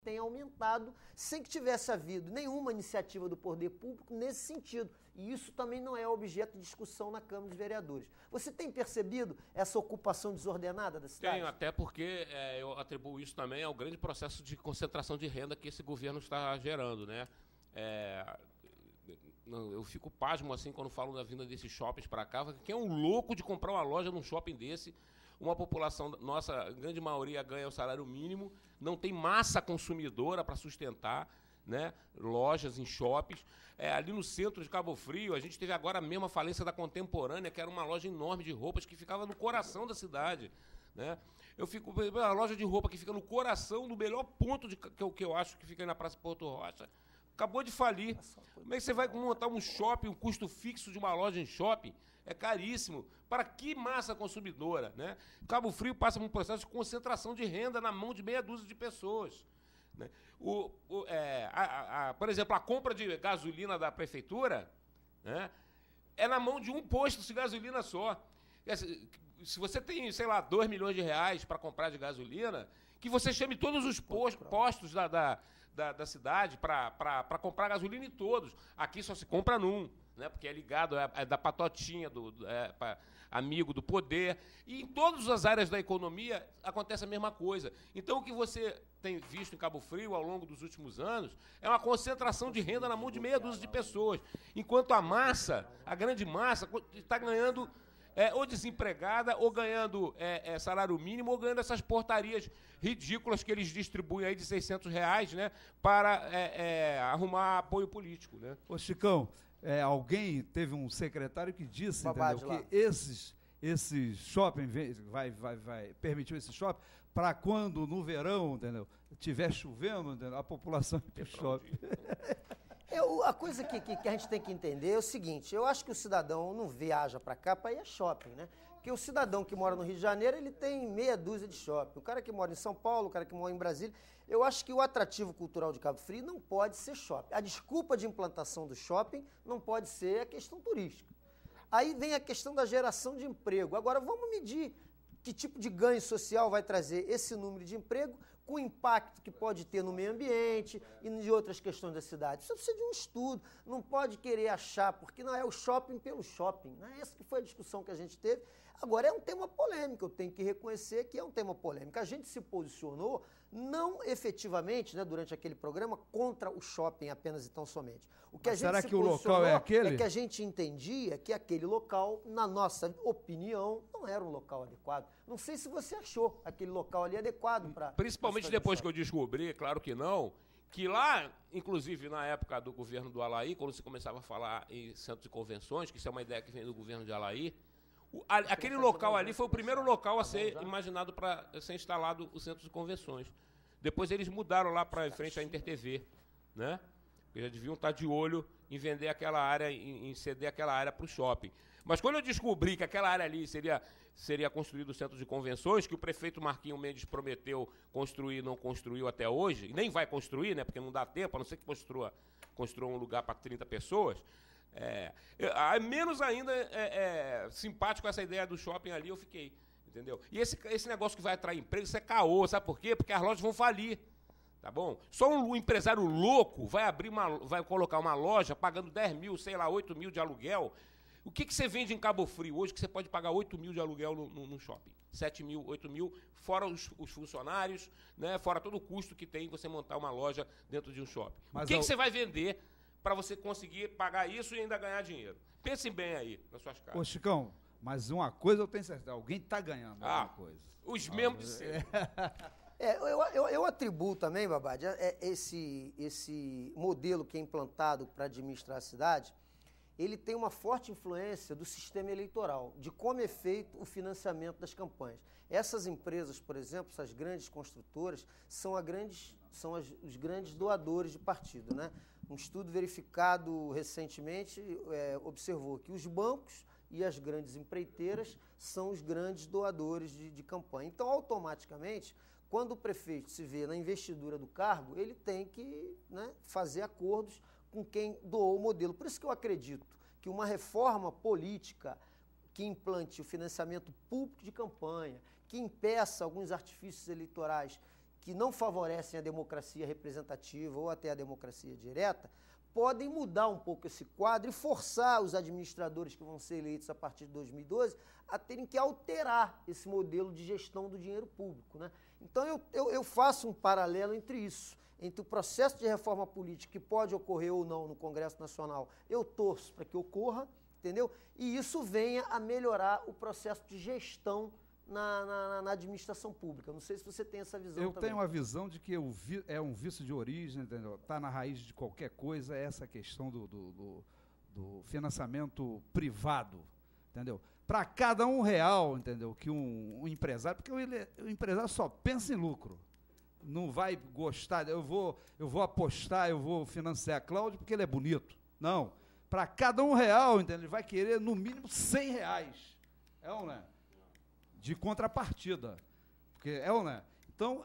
tem aumentado sem que tivesse havido nenhuma iniciativa do poder público nesse sentido. E isso também não é objeto de discussão na Câmara dos Vereadores. Você tem percebido essa ocupação desordenada da cidade? Tenho, até porque eu atribuo isso também ao grande processo de concentração de renda que esse governo está gerando, né? Eu fico pasmo assim quando falo da vinda desses shoppings para cá. Quem é um louco de comprar uma loja num shopping desse? Uma população, nossa, a grande maioria ganha o salário mínimo, não tem massa consumidora para sustentar, né, lojas em shoppings. Ali no centro de Cabo Frio, a gente teve agora a mesma falência da Contemporânea, que era uma loja enorme de roupas que ficava no coração da cidade, né? A loja de roupa que fica no coração do melhor ponto que eu acho que fica aí na Praça Porto Rocha, acabou de falir. Como é que você vai montar um shopping, um custo fixo de uma loja em shopping? É caríssimo. Para que massa consumidora, né? Cabo Frio passa por um processo de concentração de renda na mão de meia dúzia de pessoas, né? Por exemplo, a compra de gasolina da prefeitura, né, é na mão de um posto de gasolina só. Se você tem, sei lá, 2 milhões de reais para comprar de gasolina, que você chame todos os postos da cidade para comprar gasolina em todos. Aqui só se compra num, né, porque é ligado, é da patotinha, amigo do poder. E em todas as áreas da economia acontece a mesma coisa. Então, o que você tem visto em Cabo Frio ao longo dos últimos anos é uma concentração de renda na mão de meia dúzia de pessoas, enquanto a grande massa, está ganhando ou desempregada, ou ganhando salário mínimo, ou ganhando essas portarias ridículas que eles distribuem aí de R$600, né, para arrumar apoio político, né? Ô, Chicão, alguém teve um secretário que disse, entendeu, que esse shopping vai permitir esse shopping para quando no verão, entendeu, tiver chovendo, entendeu, a população ir para o shopping. A coisa que a gente tem que entender é o seguinte: eu acho que o cidadão não viaja para cá para ir a shopping, né? Porque o cidadão que mora no Rio de Janeiro, ele tem meia dúzia de shopping. O cara que mora em São Paulo, o cara que mora em Brasília. Eu acho que o atrativo cultural de Cabo Frio não pode ser shopping. A desculpa de implantação do shopping não pode ser a questão turística. Aí vem a questão da geração de emprego. Agora, vamos medir que tipo de ganho social vai trazer esse número de emprego com o impacto que pode ter no meio ambiente e de outras questões da cidade. Isso precisa de um estudo, não pode querer achar, porque não é o shopping pelo shopping. Não é essa que foi a discussão que a gente teve. Agora, é um tema polêmico, eu tenho que reconhecer que é um tema polêmico. A gente se posicionou, não efetivamente, né, durante aquele programa, contra o shopping apenas e tão somente. O que a gente será se que o local é aquele? É que a gente entendia que aquele local, na nossa opinião, não era um local adequado. Não sei se você achou aquele local ali adequado para... Principalmente depois que eu descobri, claro que não, que lá, inclusive na época do governo do Alaí, quando se começava a falar em centro de convenções, que isso é uma ideia que vem do governo de Alaí, aquele local ali foi o primeiro local a ser imaginado para ser instalado o centro de convenções. Depois eles mudaram lá para frente a InterTV, né? Porque já deviam estar de olho em vender aquela área, em ceder aquela área para o shopping. Mas quando eu descobri que aquela área ali seria construído o centro de convenções, que o prefeito Marquinhos Mendes prometeu construir e não construiu até hoje, e nem vai construir, né? Porque não dá tempo, a não ser que construa um lugar para 30 pessoas. Menos ainda simpático essa ideia do shopping ali, eu fiquei, entendeu? E esse negócio que vai atrair emprego, isso é caô, sabe por quê? Porque as lojas vão falir, tá bom? Só um empresário louco vai colocar uma loja pagando 10 mil, sei lá, 8 mil de aluguel. O que você vende em Cabo Frio hoje que você pode pagar 8 mil de aluguel no shopping? 7 mil, 8 mil, fora os funcionários, né? Fora todo o custo que tem você montar uma loja dentro de um shopping. Mas o que você vai vender para você conseguir pagar isso e ainda ganhar dinheiro? Pensem bem aí, nas suas casas. Ô, Chicão, mas uma coisa eu tenho certeza, alguém está ganhando alguma coisa. Os mesmos de sempre. Eu atribuo também, Babad, esse modelo que é implantado para administrar a cidade, ele tem uma forte influência do sistema eleitoral, de como é feito o financiamento das campanhas. Essas empresas, por exemplo, essas grandes construtoras, são os grandes doadores de partido, né? Um estudo verificado recentemente observou que os bancos e as grandes empreiteiras são os grandes doadores de campanha. Então, automaticamente, quando o prefeito se vê na investidura do cargo, ele tem que, né, fazer acordos com quem doou o modelo. Por isso que eu acredito que uma reforma política que implante o financiamento público de campanha, que impeça alguns artifícios eleitorais que não favorecem a democracia representativa ou até a democracia direta, podem mudar um pouco esse quadro e forçar os administradores que vão ser eleitos a partir de 2012 a terem que alterar esse modelo de gestão do dinheiro público, né? Então eu faço um paralelo entre isso, entre o processo de reforma política que pode ocorrer ou não no Congresso Nacional. Eu torço para que ocorra, entendeu? E isso venha a melhorar o processo de gestão na administração pública. Não sei se você tem essa visão também. Eu tenho a visão de que é um vício de origem, entendeu? Está na raiz de qualquer coisa, é essa questão do financiamento privado, entendeu? Para cada R$1, entendeu, que um empresário, porque o empresário só pensa em lucro, não vai gostar, eu vou apostar, eu vou financiar Cláudio porque ele é bonito. Não, para cada R$1, entendeu, ele vai querer no mínimo R$100. É ou não é? De contrapartida. Porque é ou não é? Então,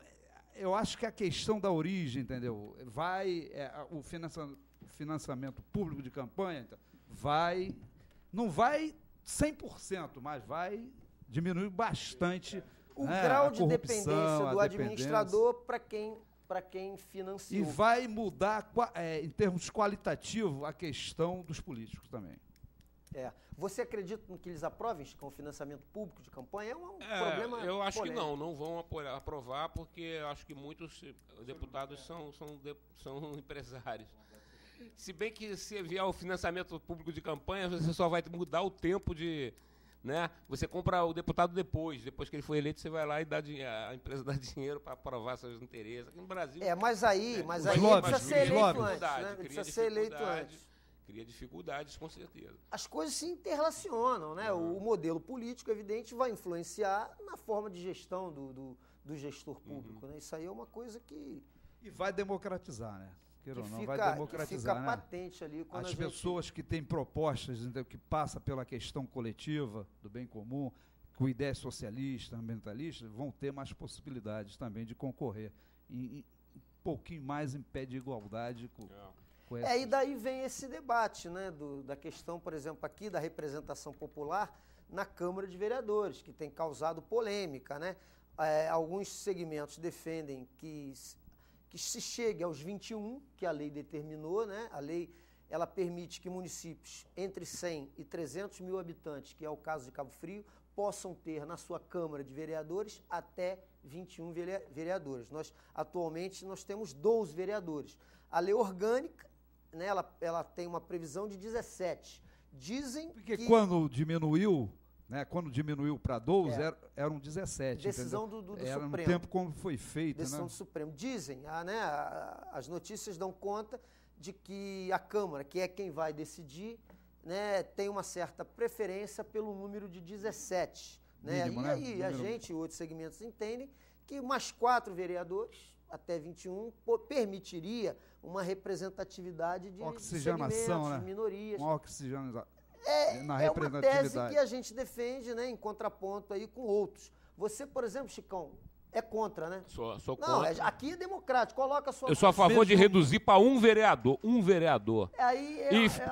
eu acho que a questão da origem, entendeu? O financiamento público de campanha não vai 100%, mas vai diminuir bastante o grau de dependência do administrador para quem financia. E vai mudar, em termos qualitativos, a questão dos políticos também. Você acredita que eles aprovem com o financiamento público de campanha? É um problema eu acho polêmico. que não vão aprovar, porque eu acho que muitos deputados são empresários. Se bem que se vier o financiamento público de campanha, você só vai mudar o tempo de... Né? Você compra o deputado depois que ele foi eleito, você vai lá e a empresa dá dinheiro para aprovar seus interesses. Aqui no Brasil... Mas aí precisa ser eleito antes, né? Precisa ser eleito antes. Cria dificuldades, com certeza. As coisas se interrelacionam, né? O modelo político, evidente, vai influenciar na forma de gestão do gestor público, né? Isso aí é uma coisa que... E vai democratizar, né? Vai democratizar, que fica né? patente ali quando as pessoas que têm propostas, entendeu, que passam pela questão coletiva, do bem comum, com ideias socialistas, ambientalistas, vão ter mais possibilidades também de concorrer. Um pouquinho mais em pé de igualdade com e daí vem esse debate, né, da questão, por exemplo, aqui da representação popular na Câmara de Vereadores, que tem causado polêmica, né? Alguns segmentos defendem que se chegue aos 21, que a lei determinou, né? A lei, ela permite que municípios entre 100 e 300 mil habitantes, que é o caso de Cabo Frio, possam ter na sua Câmara de Vereadores até 21 vereadores. Atualmente, nós temos 12 vereadores. A lei orgânica, né, ela tem uma previsão de 17. Dizem porque que... quando diminuiu para 12, eram 17. Decisão do era Supremo. No tempo como foi feito. Decisão do Supremo. Dizem, as notícias dão conta de que a Câmara, que é quem vai decidir, né, tem uma certa preferência pelo número de 17. Né? Mínimo, e aí a gente e outros segmentos entendem que mais 4 vereadores, até 21, permitiria uma representatividade de oxigenação, segmentos, né? de minorias. Uma oxigenação. É uma tese que a gente defende, né, em contraponto aí com outros. Você, por exemplo, Chicão, é contra, né? Sou contra. Não, aqui é democrático, coloca a sua... Eu sou a favor de reduzir para um vereador.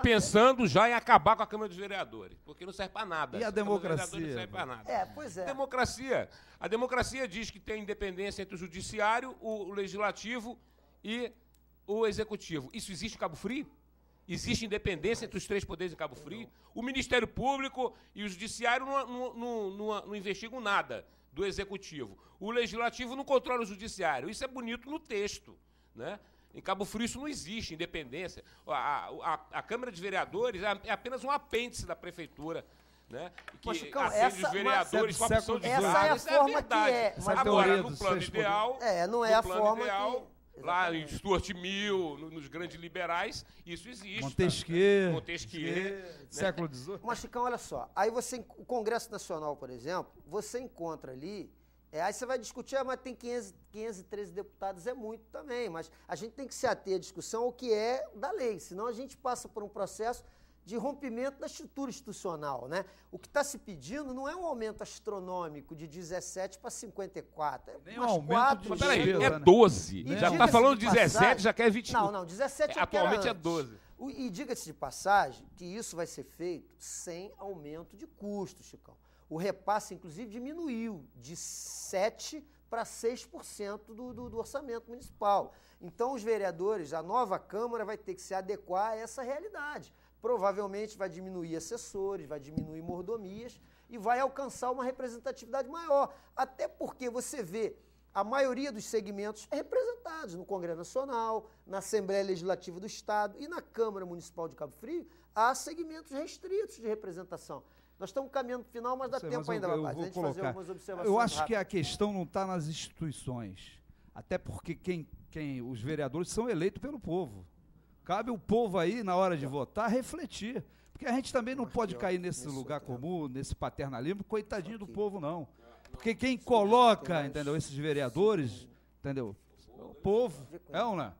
Pensando já em acabar com a Câmara dos Vereadores, porque não serve para nada. E a democracia? Não serve para nada. Pois é. A democracia diz que tem independência entre o judiciário, o legislativo e o executivo. Isso existe em Cabo Frio? Existe independência entre os 3 poderes em Cabo Frio? O Ministério Público e o Judiciário não investigam nada do Executivo. O Legislativo não controla o Judiciário. Isso é bonito no texto, né? Em Cabo Frio isso não existe, independência. A Câmara de Vereadores é apenas um apêndice da Prefeitura, né? Que atende os vereadores com a opção de essa é a forma que é. Mas agora, no plano ideal... não é a forma ideal, que... Lá em Stuart Mill, nos grandes liberais, isso existe. Montesquieu, né? século XVIII. Mas, Chicão, olha só, aí o Congresso Nacional, por exemplo, você encontra ali, aí você vai discutir, mas tem 513 deputados, é muito também, mas a gente tem que se ater à discussão ao que é da lei, senão a gente passa por um processo de rompimento da estrutura institucional, né? O que está se pedindo não é um aumento astronômico de 17 para 54. Nem um aumento de... Mas peraí, é 12. Já está falando 17, já quer 20. Não, 17 atualmente é 12. E diga-se de passagem que isso vai ser feito sem aumento de custos, Chicão. O repasse, inclusive, diminuiu de 7 para 6% do orçamento municipal. Então, os vereadores, a nova Câmara vai ter que se adequar a essa realidade. Provavelmente vai diminuir assessores, vai diminuir mordomias e vai alcançar uma representatividade maior. Até porque você vê a maioria dos segmentos representados no Congresso Nacional, na Assembleia Legislativa do Estado e na Câmara Municipal de Cabo Frio, há segmentos restritos de representação. Nós estamos caminhando para o final, mas dá tempo ainda, Babad, a gente fazer algumas observações Eu acho rápidas. que a questão não está nas instituições, até porque os vereadores são eleitos pelo povo. Cabe o povo aí, na hora de votar, refletir. Porque a gente também não pode cair nesse lugar comum, nesse paternalismo, coitadinho do povo, não. Porque quem coloca, entendeu, esses vereadores, entendeu, o povo, ou não?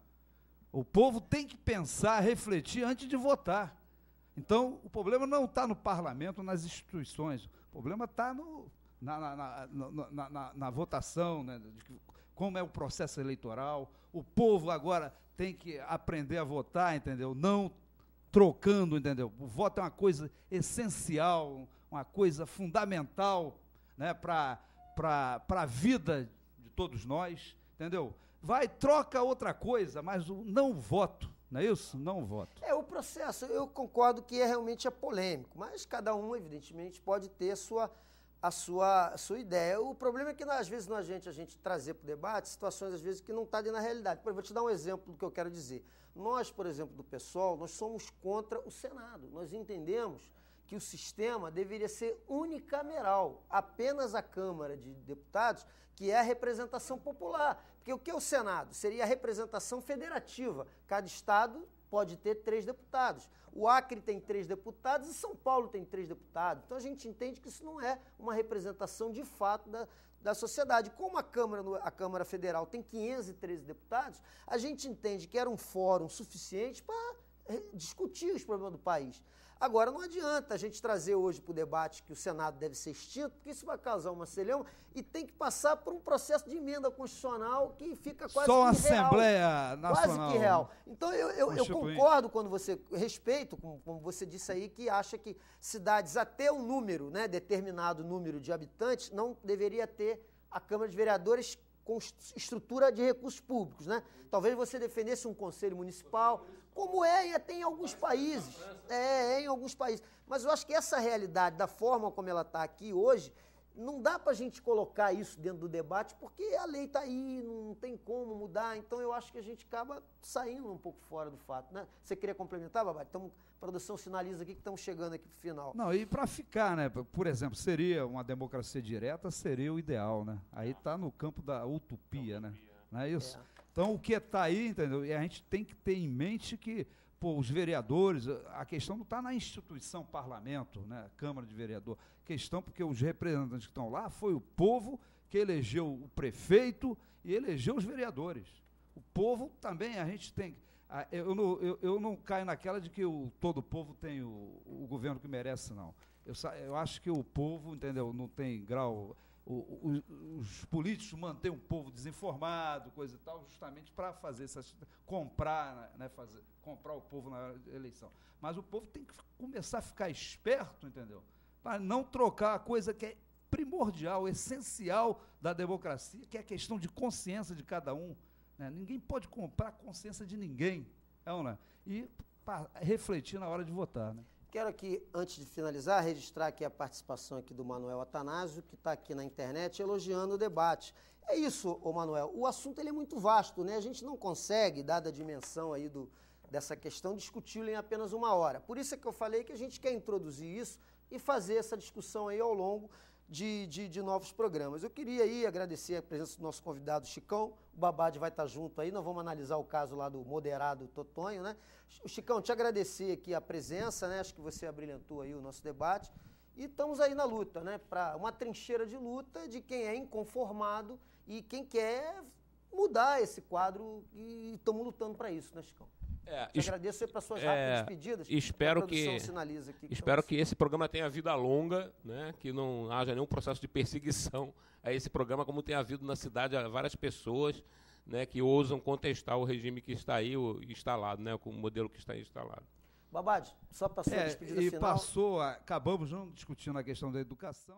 O povo tem que pensar, refletir antes de votar. Então, o problema não está no parlamento, nas instituições. O problema está na votação, né, de como é o processo eleitoral. O povo agora tem que aprender a votar, entendeu? Não trocando, entendeu? O voto é uma coisa essencial, uma coisa fundamental, né, para a vida de todos nós, entendeu? Troca outra coisa, mas o não voto, não é isso? Não voto. O processo, eu concordo que realmente é polêmico, mas cada um, evidentemente, pode ter a sua ideia. O problema é que, às vezes, a gente trazer para o debate situações, às vezes, que não estão na realidade. Por exemplo, vou te dar um exemplo do que eu quero dizer. Nós, por exemplo, do PSOL, nós somos contra o Senado. Nós entendemos que o sistema deveria ser unicameral, apenas a Câmara de Deputados, que é a representação popular. Porque o que é o Senado? Seria a representação federativa. Cada estado pode ter 3 deputados. O Acre tem 3 deputados e São Paulo tem 3 deputados. Então a gente entende que isso não é uma representação de fato da sociedade. Como a Câmara Federal tem 513 deputados, a gente entende que era um fórum suficiente para discutir os problemas do país. Agora, não adianta a gente trazer hoje para o debate que o Senado deve ser extinto, porque isso vai causar uma celeuma e tem que passar por um processo de emenda constitucional que fica quase só que irreal. Só a Assembleia Nacional. Quase que real. Então, eu concordo quando você, respeito, como você disse aí, que acha que cidades até um número, né, determinado número de habitantes, não deveria ter a Câmara de Vereadores com estrutura de recursos públicos, né? Talvez você defendesse um conselho municipal, como é até em alguns países. Em alguns países. Mas eu acho que essa realidade, da forma como ela está aqui hoje, não dá para a gente colocar isso dentro do debate, porque a lei está aí, não tem como mudar. Então eu acho que a gente acaba saindo um pouco fora do fato, né? Você queria complementar, Babad? Então, a produção sinaliza aqui que estamos chegando aqui para o final. Não, e para ficar, né? Por exemplo, seria uma democracia direta, seria o ideal, né? Aí está no campo da utopia, né? Não é isso? Então, o que está aí, entendeu? E a gente tem que ter em mente que, os vereadores, a questão não está na instituição parlamento, né? Câmara de Vereador. Questão porque os representantes que estão lá foi o povo que elegeu o prefeito e elegeu os vereadores. O povo também, a gente tem... Eu não caio naquela de que todo o povo tem o governo que merece, não. Eu acho que o povo, entendeu, não tem grau... Os políticos mantêm o povo desinformado, coisa e tal, justamente para fazer comprar, né, comprar o povo na eleição. Mas o povo tem que começar a ficar esperto, entendeu? Para não trocar a coisa que é primordial, essencial da democracia, que é a questão de consciência de cada um. Né? Ninguém pode comprar a consciência de ninguém, né? E para refletir na hora de votar, né? Quero aqui, antes de finalizar, registrar aqui a participação aqui do Manuel Atanásio, que está aqui na internet elogiando o debate. É isso, Manuel, o assunto ele é muito vasto, né? A gente não consegue, dada a dimensão aí dessa questão, discuti-lo em apenas 1 hora. Por isso é que eu falei que a gente quer introduzir isso e fazer essa discussão aí ao longo de novos programas. Eu queria aí agradecer a presença do nosso convidado Chicão, o Babad vai estar junto aí, nós vamos analisar o caso lá do moderado Totonho, né? Chicão, te agradecer aqui a presença, né? Acho que você abrilhantou aí o nosso debate e estamos aí na luta, né? Para uma trincheira de luta de quem é inconformado e quem quer mudar esse quadro e estamos lutando para isso, né, Chicão? Te agradeço aí para suas rápidas despedidas. Espero que esse programa tenha vida longa, né? Que não haja nenhum processo de perseguição a esse programa, como tem havido na cidade há várias pessoas, né, que ousam contestar o regime que está aí instalado, né, com o modelo que está instalado. Babad, só para sua despedida final. Acabamos não discutindo a questão da educação.